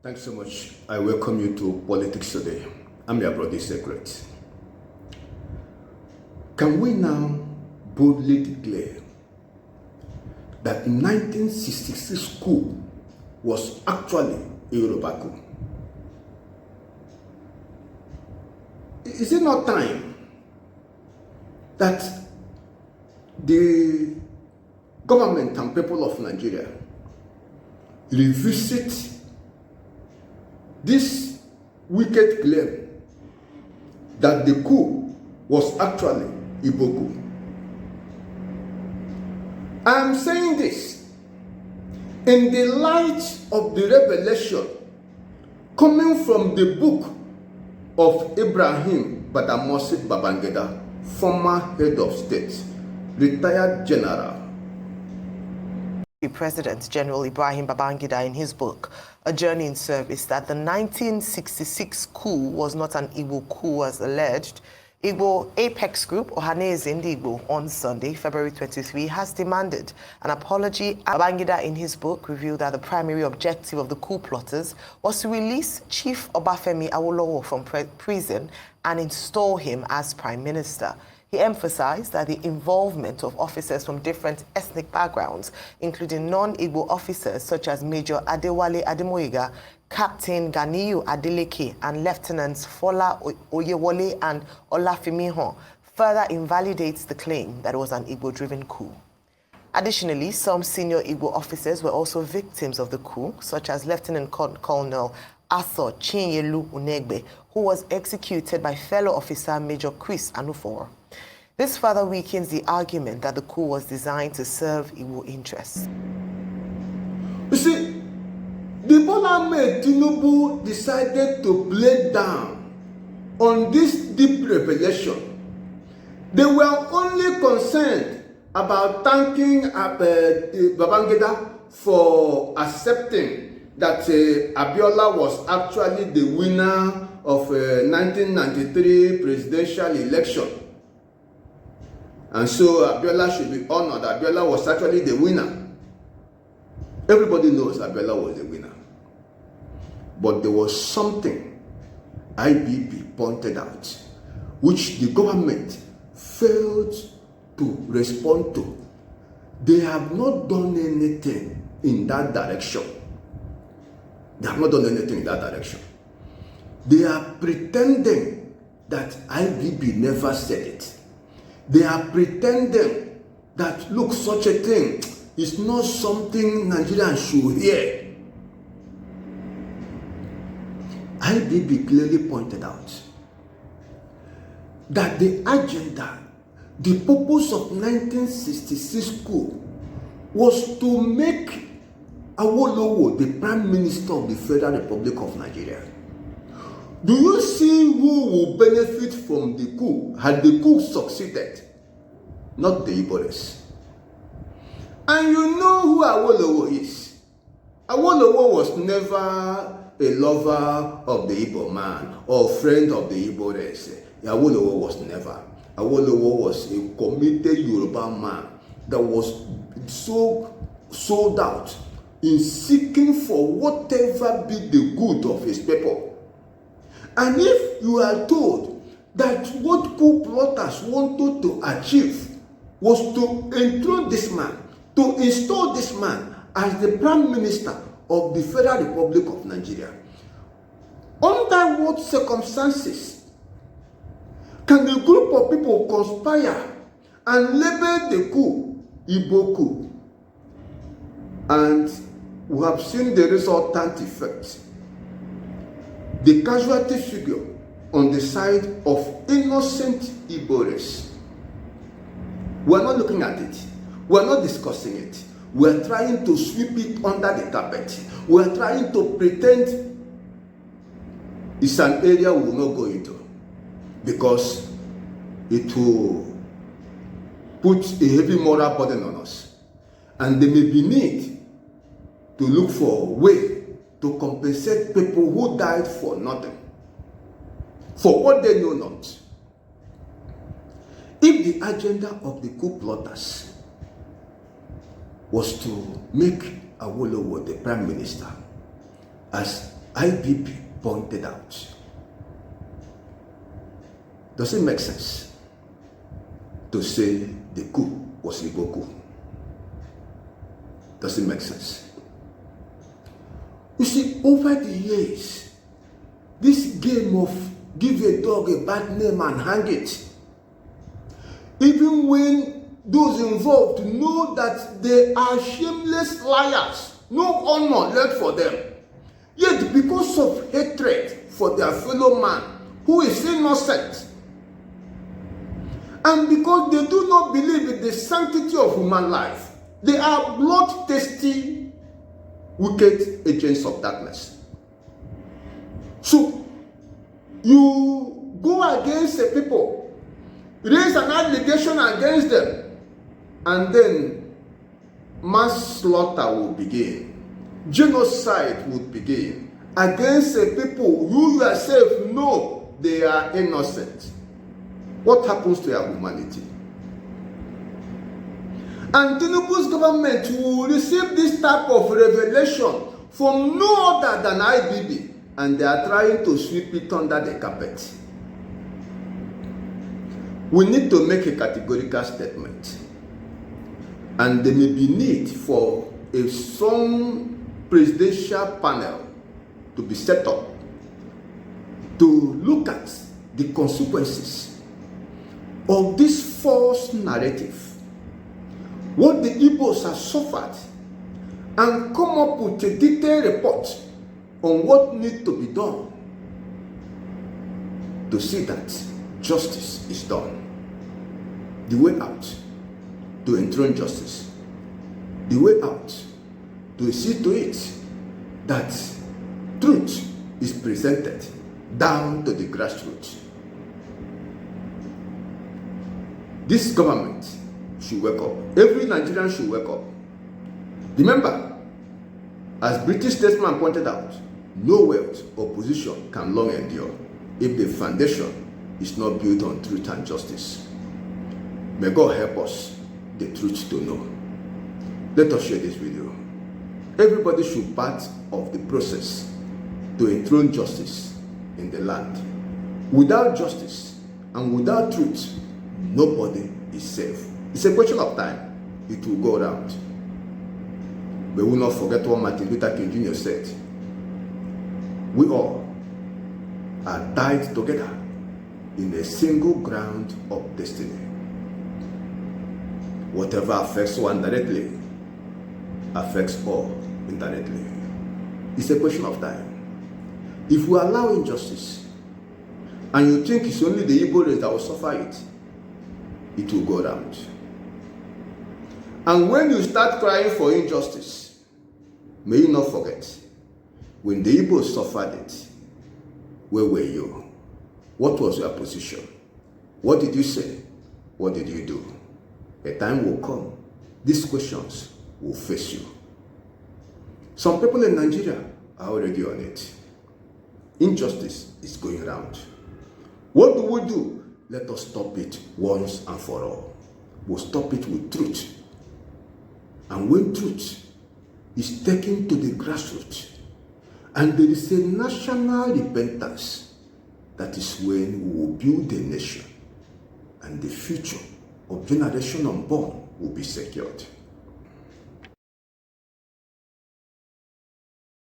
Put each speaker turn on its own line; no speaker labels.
Thanks so much. I welcome you to Politics Today. I'm your brother Secret. Can we now boldly declare that 1966 coup was actually a Yoruba coup? Is it not time that the government and people of Nigeria revisit this wicked claim that the coup was actually Igbo coup? I am saying this in the light of the revelation coming from the book of Ibrahim Badamasi Babangida, former head of state, retired general.
President General Ibrahim Babangida in his book, A Journey in Service, that the 1966 coup was not an Igbo coup as alleged. Igbo Apex Group, Ohaneze Igbo, on Sunday, February 23, has demanded an apology. Babangida in his book revealed that the primary objective of the coup plotters was to release Chief Obafemi Awolowo from prison and install him as Prime Minister. He emphasized that the involvement of officers from different ethnic backgrounds, including non-Igbo officers such as Major Adewale Ademoyiga, Captain Ganiyu Adeleke, and Lieutenants Fola Oyewole and Olafimihon, further invalidates the claim that it was an Igbo-driven coup. Additionally, some senior Igbo officers were also victims of the coup, such as Lieutenant Colonel Arthur Chinyelu Unegbe, who was executed by fellow officer Major Chris Anufor. This further weakens the argument that the coup was designed to serve Igbo interests.
You see, the Bola Tinubu decided to play down on this deep revelation. They were only concerned about thanking Babangida for accepting that Abiola was actually the winner of 1993 presidential election. And so Abiola should be honored. Abiola was actually the winner. Everybody knows Abiola was the winner. But there was something IBB pointed out, which the government failed to respond to. They have not done anything in that direction. They have not done anything in that direction. They are pretending that IBB never said it. They are pretending that, look, such a thing is not something Nigerians should hear. IBB clearly pointed out that the agenda, the purpose of 1966 coup was to make Awolowo the Prime Minister of the Federal Republic of Nigeria. Do you see who will benefit from the coup had the coup succeeded? Not the Igbos. And you know who Awolowo is. Awolowo was never a lover of the Igbo man or friend of the Igbo race. Awolowo was never. Awolowo was a committed Yoruba man that was so sold out in seeking for whatever be the good of his people. And if you are told that what coup plotters wanted to achieve was to enthrone this man, to install this man as the Prime Minister of the Federal Republic of Nigeria, under what circumstances can a group of people conspire and label the coup Igbo coup? And we have seen the resultant effect. The casualty figure on the side of innocent Igbos. We're not looking at it. We're not discussing it. We're trying to sweep it under the carpet. We're trying to pretend it's an area we will not go into, because it will put a heavy moral burden on us. And there may be need to look for a way to compensate people who died for nothing, for what they know not. If the agenda of the coup plotters was to make Awolowo the Prime Minister, as IBB pointed out. Does it make sense to say the coup was a Igbo coup? Does it make sense? You see, over the years, this game of give a dog a bad name and hang it, even when those involved know that they are shameless liars, no honor left for them, yet because of hatred for their fellow man who is innocent, and because they do not believe in the sanctity of human life, they are bloodthirsty, wicked agents of darkness. So, you go against the people, raise an allegation against them, and then mass slaughter will begin. Genocide will begin against the people you yourself know they are innocent. What happens to your humanity? And Tinubu's government will receive this type of revelation from no other than IBB, and they are trying to sweep it under the carpet. We need to make a categorical statement, and there may be need for a strong presidential panel to be set up to look at the consequences of this false narrative, what the Igbos have suffered, and come up with a detailed report on what needs to be done to see that justice is done. The way out to enthrone justice, the way out to see to it that truth is presented down to the grassroots. This government should wake up. Every Nigerian should wake up. Remember, as British statesman pointed out, no wealth or position can long endure if the foundation is not built on truth and justice. May God help us the truth to know. Let us share this video. Everybody should be part of the process to enthrone justice in the land. Without justice and without truth, nobody is safe. It's a question of time. It will go around. But we will not forget what Martin Luther King Jr. said. We all are tied together in a single ground of destiny. Whatever affects one directly affects all indirectly. It's a question of time. If we allow injustice, and you think it's only the Igbo race that will suffer it, it will go around. And when you start crying for injustice, may you not forget, when the Igbos suffered it, where were you? What was your position? What did you say? What did you do? A time will come, these questions will face you. Some people in Nigeria are already on it. Injustice is going around. What do we do? Let us stop it once and for all. We'll stop it with truth. And when truth is taken to the grassroots, and there is a national repentance, that is when we will build a nation, and the future of generation unborn will be secured.